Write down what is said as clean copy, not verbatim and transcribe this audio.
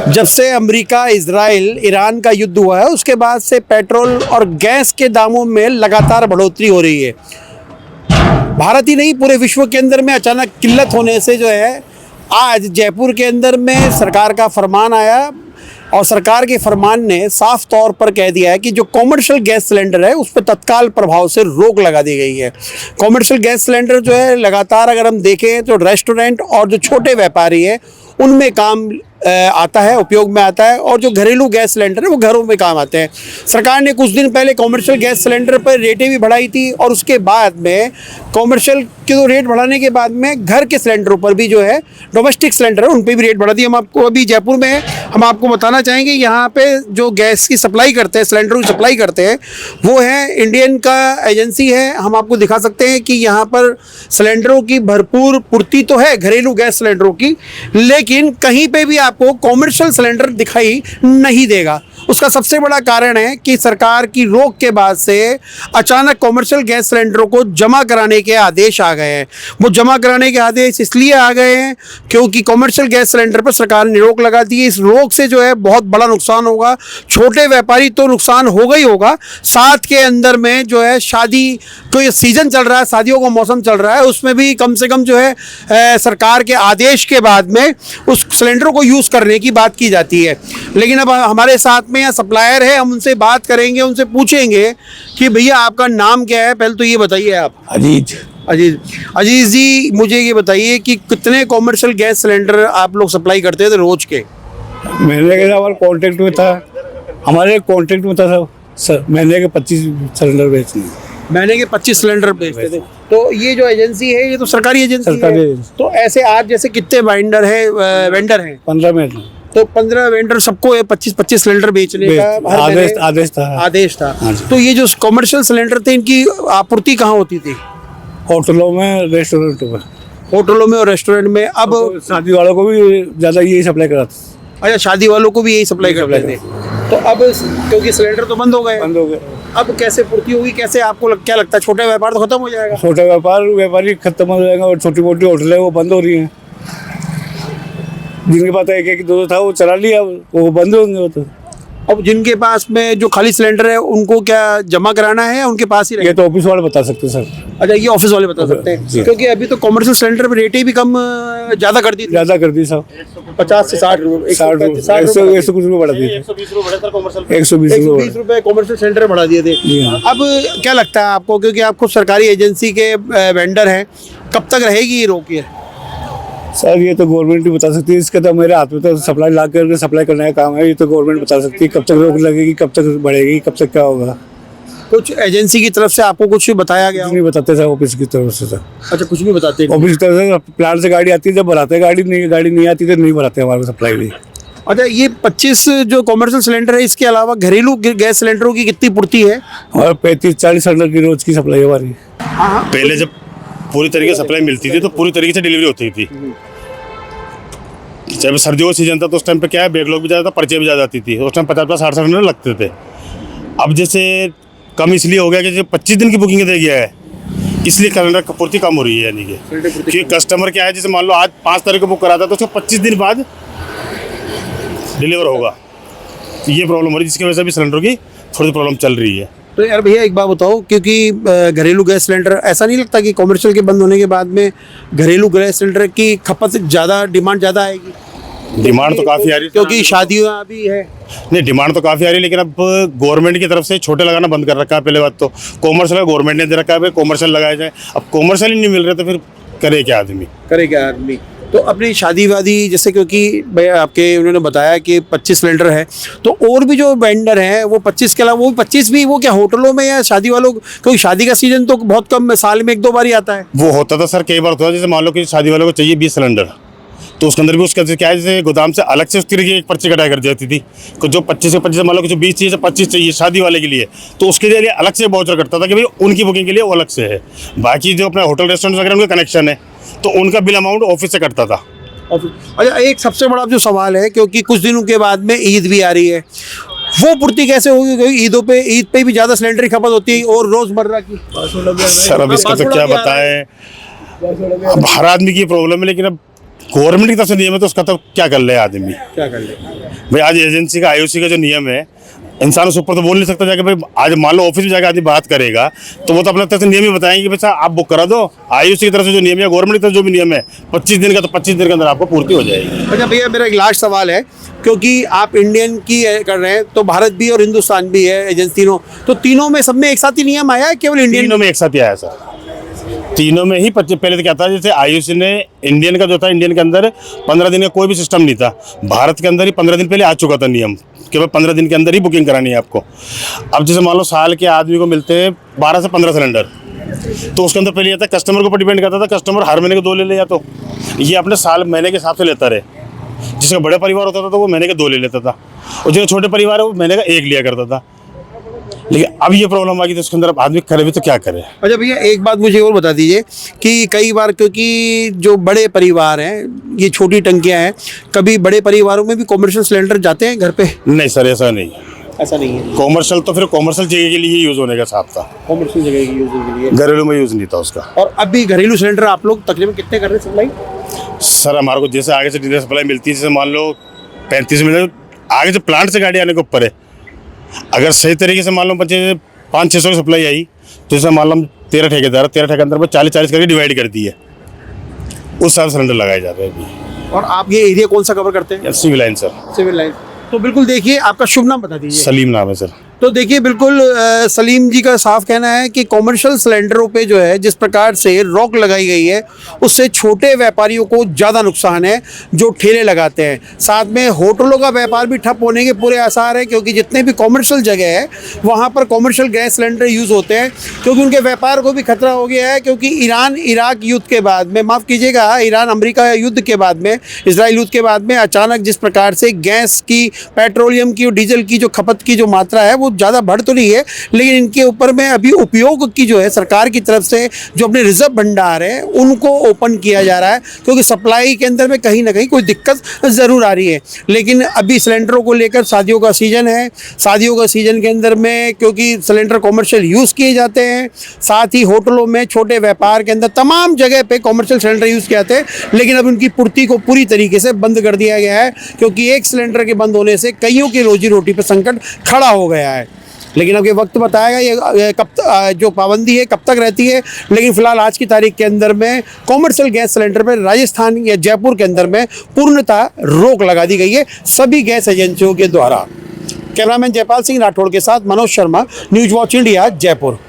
जब से America, Israel, Iran का युद्ध हुआ है उसके बाद से पेट्रोल और गैस के दामों में लगातार बढ़ोतरी हो रही है। भारत ही नहीं पूरे विश्व के अंदर में अचानक किल्लत होने से जो है आज जयपुर के अंदर में सरकार का फरमान आया और सरकार के फरमान ने साफ तौर पर कह दिया है कि जो कॉमर्शियल गैस सिलेंडर है उस पर तत्काल प्रभाव से रोक लगा दी गई है। कॉमर्शियल गैस सिलेंडर जो है लगातार अगर हम देखें तो रेस्टोरेंट और जो छोटे व्यापारी है उनमें काम आता है, उपयोग में आता है, और जो घरेलू गैस सिलेंडर है वो घरों में काम आते हैं। सरकार ने कुछ दिन पहले कॉमर्शियल गैस सिलेंडर पर रेटें भी बढ़ाई थी और उसके बाद में कॉमर्शियल के तो रेट बढ़ाने के बाद में घर के सिलेंडरों पर भी जो है डोमेस्टिक सिलेंडर है उन पर भी रेट बढ़ा दी। हम आपको अभी जयपुर में हम आपको बताना चाहेंगे यहाँ पे जो गैस की सप्लाई करते हैं, सिलेंडरों की सप्लाई करते हैं वो है इंडियन का एजेंसी है। हम आपको दिखा सकते हैं कि यहाँ पर सिलेंडरों की भरपूर पूर्ति तो है घरेलू गैस सिलेंडरों की, लेकिन कहीं पे भी आपको कॉमर्शियल सिलेंडर दिखाई नहीं देगा। उसका सबसे बड़ा कारण है कि सरकार की रोक के बाद से अचानक कॉमर्शियल गैस सिलेंडरों को जमा कराने के आदेश आ गए हैं। वो जमा कराने के आदेश इसलिए आ गए हैं क्योंकि कॉमर्शियल गैस सिलेंडर पर सरकार ने रोक लगा दी है। इस रोक से जो है बहुत बड़ा नुकसान होगा। छोटे व्यापारी तो नुकसान होगा ही होगा, साथ के अंदर में जो है शादी को ये सीजन चल रहा है, शादियों का मौसम चल रहा है, उसमें भी कम से कम जो है सरकार के आदेश के बाद में उस सिलेंडरों को यूज़ करने की बात की जाती है। लेकिन अब हमारे साथ में यहाँ सप्लायर है, हम उनसे बात करेंगे, उनसे पूछेंगे कि भैया आपका नाम क्या है। पहले तो ये बताइए आप। अजीज जी, मुझे ये बताइए कि कितने कॉमर्शियल गैस सिलेंडर आप लोग सप्लाई करते थे रोज के? महीने के हमारे कॉन्ट्रैक्ट में था, हमारे कॉन्ट्रैक्ट में था सर, महीने के 25 सिलेंडर बेचने। महीने के 25 सिलेंडर बेचते थे। तो ये जो एजेंसी है ये तो सरकारी एजेंसी है। तो ऐसे आप जैसे कितने वेंडर हैं? 15 मिनट। तो 15 वेंडर सबको 25 सिलेंडर बेचने का आदेश था। तो ये जो कॉमर्शियल सिलेंडर थे इनकी आपूर्ति कहाँ होती थी? होटलों में, रेस्टोरेंटों में। होटलों में और रेस्टोरेंट में। अब शादी वालों को भी ज़्यादा यही सप्लाई कराते। अच्छा, शादी वालों को भी यही सप्लाई करते थे। तो अब क्योंकि सिलेंडर तो बंद हो गए, अब कैसे पूर्ति होगी? कैसे आपको क्या लगता है? छोटा व्यापार तो खत्म हो जाएगा? छोटा व्यापारी खत्म हो जाएगा और छोटी मोटी होटलें वो बंद हो रही हैं। जिनके पास एक दो था वो चला लिया, वो बंद होंगे। वो तो अब जिनके पास में जो खाली सिलेंडर है उनको क्या जमा कराना है या उनके पास ही ये तो ऑफिस वाले बता सकते हैं सर। अच्छा, ये ऑफिस वाले बता सकते हैं क्योंकि अभी तो कॉमर्शियल सिलेंडर पे रेटें भी कम ज़्यादा कर दी सर। 50 से 60 रुपये, 100 कुछ रुपये बढ़ा दिए, 120 रुपये कॉमर्शियल सिलेंडर बढ़ा दिए थे। अब क्या लगता है आपको, क्योंकि आप खुद सरकारी एजेंसी के वेंडर हैं, कब तक रहेगी ये रोक? सर ये तो गवर्नमेंट ही बता सकती है, इसका तो मेरे हाथ में तो सप्लाई ला कर सप्लाई करने का काम है। ये तो गवर्नमेंट बता सकती है कब तक रोक लगेगी, कब तक बढ़ेगी, कब तक क्या होगा। कुछ एजेंसी की तरफ से आपको कुछ बताया गया? नहीं बताते सर, ऑफिस की तरफ से सर। अच्छा, कुछ भी बताते? ऑफिस की तरफ से प्लांट से गाड़ी आती है, जब भराते हैं गाड़ी नहीं आती तो नहीं भराते हमारे सप्लाई भी। अच्छा, ये 25 जो कॉमर्शियल सिलेंडर है इसके अलावा घरेलू गैस सिलेंडरों की कितनी पूर्ति है? और 35-40 सिलेंडर की रोज की सप्लाई है हमारी। पहले जब पूरी तरीके से सप्लाई मिलती थी तो पूरी तरीके से डिलीवरी होती थी। जब सर्दियों का सीजन था तो उस टाइम पे क्या है, बैकलॉग भी ज़्यादा था, पर्चे भी ज़्यादा आती थी। उस टाइम 50-60 सिलेंडर लगते थे। अब जैसे कम इसलिए हो गया कि जो 25 दिन की बुकिंग दे गया है इसलिए सिलेंडर की पूर्ति कम हो रही है। यानी कि क्योंकि कस्टमर क्या है, जैसे मान लो आज 5 तारीख को बुक करा था तो उसको 25 दिन बाद डिलीवर होगा। तो ये प्रॉब्लम हो रही है जिसकी वजह से भी सिलेंडर की थोड़ी प्रॉब्लम चल रही है। तो यार भैया एक बात बताओ, क्योंकि घरेलू गैस सिलेंडर ऐसा नहीं लगता कि कॉमर्शियल के बंद होने के बाद में घरेलू गैस सिलेंडर की खपत ज़्यादा, डिमांड ज़्यादा आएगी? डिमांड तो काफ़ी आ रही है क्योंकि शादियाँ भी है। नहीं, डिमांड तो काफ़ी आ रही है, लेकिन अब गवर्नमेंट की तरफ से छोटे लगाना बंद कर रखा है। पहले बात तो कॉमर्शियल गवर्नमेंट ने दे रखा है, कॉमर्शियल लगाया जाए। अब कॉमर्शियल ही नहीं मिल रहे तो फिर करे क्या आदमी? तो अपनी शादी वादी जैसे, क्योंकि भैया आपके उन्होंने बताया कि 25 सिलेंडर है, तो और भी जो वेंडर हैं वो 25 के अलावा वो 25 भी वो क्या होटलों में या शादी वालों, क्योंकि शादी का सीजन तो बहुत कम साल में 1-2 बार ही आता है। वो होता था सर, कई बार होता था। जैसे मान लो कि शादी वालों को चाहिए 20 सिलेंडर तो उसके अंदर भी उसका क्या है, जैसे गोदाम से अलग से उसकी एक पर्ची कटाई कर जाती थी। जो 25 से 25 मान लो कि जो 20 चाहिए 25 चाहिए शादी वाले के लिए, तो उसके लिए अलग से वाउचर करता था कि भाई उनकी बुकिंग के लिए वो अलग से है। बाकी जो अपना होटल रेस्टोरेंट वगैरह उनका कनेक्शन है तो उनका बिल अमाउंट ऑफिस से कटता था। अच्छा, एक सबसे बड़ा जो सवाल है, क्योंकि कुछ दिनों के बाद में ईद भी आ रही है, वो पूर्ति कैसे होगी? क्योंकि ईद पे भी ज़्यादा सिलेंडर की खपत होती है और रोज़मर्रा की। सर अब इसका तो क्या बताएं, अब हर आदमी की प्रॉब्लम है, लेकिन अब गवर्नमेंट की तरफ से नियम है तो उसका तो क्या कर ले आदमी। क्या कर ले? भाई आज एजेंसी का आईओसी का जो नियम है, इंसान उसके ऊपर तो बोल नहीं सकता जाके। भाई आज मान लो ऑफिस में जाकर आदमी बात करेगा तो वो तो अपने तरफ से नियम ही बताएंगे कि भाई आप बुक करा दो। आईओसी की तरफ से जो नियम है, गवर्नमेंट की तरफ से जो भी नियम है 25 दिन का, तो 25 दिन के अंदर आपको पूर्ति हो जाएगी। अच्छा भैया, मेरा एक लास्ट सवाल है, क्योंकि आप इंडियन की कर रहे हैं तो भारत भी और हिंदुस्तान भी है एजेंसी तीनों, तो तीनों में सब में एक साथ ही नियम आया है, केवल इंडियन? तीनों में एक साथ ही आया सर, तीनों में ही। पहले तो क्या था, जैसे आईओसी ने इंडियन का जो था, इंडियन के अंदर 15 दिन का कोई भी सिस्टम नहीं था। भारत के अंदर ही 15 दिन पहले आ चुका था नियम कि भाई 15 दिन के अंदर ही बुकिंग करानी है आपको। अब जैसे मान लो साल के आदमी को मिलते हैं 12 से 15 सिलेंडर, तो उसके अंदर पहले ये था कस्टमर के ऊपर डिपेंड करता था, कस्टमर हर महीने के 2 ले ले, या तो ये अपने साल महीने के हिसाब से लेता रहे। जिसका बड़ा परिवार होता था तो वो महीने के 2 ले लेता था, और जो छोटे परिवार है वो महीने का 1 लिया करता था। लेकिन अब ये प्रॉब्लम आ गई तो उसके अंदर अब आदमी करे भी तो क्या करे। अच्छा भैया, एक बात मुझे और बता दीजिए कि कई बार, क्योंकि जो बड़े परिवार हैं, ये छोटी टंकियां हैं, कभी बड़े परिवारों में भी कॉमर्शियल सिलेंडर जाते हैं घर पे? नहीं सर, ऐसा नहीं। ऐसा नहीं है। कॉमर्शियल तो फिर कॉमर्शियल जगह के लिए यूज़ होने का साथ था, कॉमर्शियल जगह की यूज के लिए, घरेलू में यूज़ नहीं था उसका। और अभी घरेलू सिलेंडर आप लोग तकरीबन कितने कर रहे हैं सप्लाई? सर हमारे को जैसे आगे से डीलर सप्लाई मिलती है, जैसे मान लो 35 मिनट आगे से प्लांट से गाड़ी आने के ऊपर है। अगर सही तरीके से मान लो 500-600 की सप्लाई आई, तो जैसे मान लो 13 ठेकेदार, 13 ठेके अंदर 40-40 करके डिवाइड कर दी है, उस हिसाब से सिलेंडर लगाए जाते हैं अभी। और आप ये एरिया कौन सा कवर करते हैं? Civil line sir. Civil line. तो बिल्कुल देखिए, आपका शुभ नाम बता दीजिए। सलीम नाम है सर। तो देखिए, बिल्कुल सलीम जी का साफ कहना है कि कॉमर्शियल सिलेंडरों पे जो है जिस प्रकार से रोक लगाई गई है, उससे छोटे व्यापारियों को ज़्यादा नुकसान है जो ठेले लगाते हैं। साथ में होटलों का व्यापार भी ठप होने के पूरे आसार हैं, क्योंकि जितने भी कॉमर्शियल जगह है वहाँ पर कॉमर्शियल गैस सिलेंडर यूज़ होते हैं, क्योंकि उनके व्यापार को भी खतरा हो गया है। क्योंकि ईरान इराक युद्ध के बाद में, माफ़ कीजिएगा, ईरान अमेरिका युद्ध के बाद में, इजराइल युद्ध के बाद में अचानक जिस प्रकार से गैस की, पेट्रोलियम की और डीजल की जो खपत की जो मात्रा है वो ज़्यादा बढ़ तो नहीं है, लेकिन इनके ऊपर में अभी उपयोग की जो है सरकार की तरफ से जो अपने रिजर्व भंडार है उनको ओपन किया जा रहा है, क्योंकि सप्लाई के अंदर में कहीं ना कहीं कोई दिक्कत ज़रूर आ रही है। लेकिन अभी सिलेंडरों को लेकर शादियों का सीज़न है, शादियों का सीज़न के अंदर में क्योंकि सिलेंडर कॉमर्शियल यूज़ किए जाते हैं, साथ ही होटलों में, छोटे व्यापार के अंदर, तमाम जगह पे कॉमर्शियल सिलेंडर यूज़ किए जाते हैं, लेकिन अब उनकी पूर्ति को पूरी तरीके से बंद कर दिया गया है, क्योंकि एक सिलेंडर के बंद होने से कईयों की रोजी रोटी पर संकट खड़ा हो गया है। लेकिन अब ये वक्त बताएगा ये कब जो पाबंदी है कब तक रहती है। लेकिन फिलहाल आज की तारीख के अंदर में कॉमर्शियल गैस सिलेंडर पर राजस्थान या जयपुर के अंदर में पूर्णतः रोक लगा दी गई है सभी गैस एजेंसियों के द्वारा। कैमरामैन जयपाल सिंह राठौड़ के साथ Manoj Sharma, news watch India, Jaipur.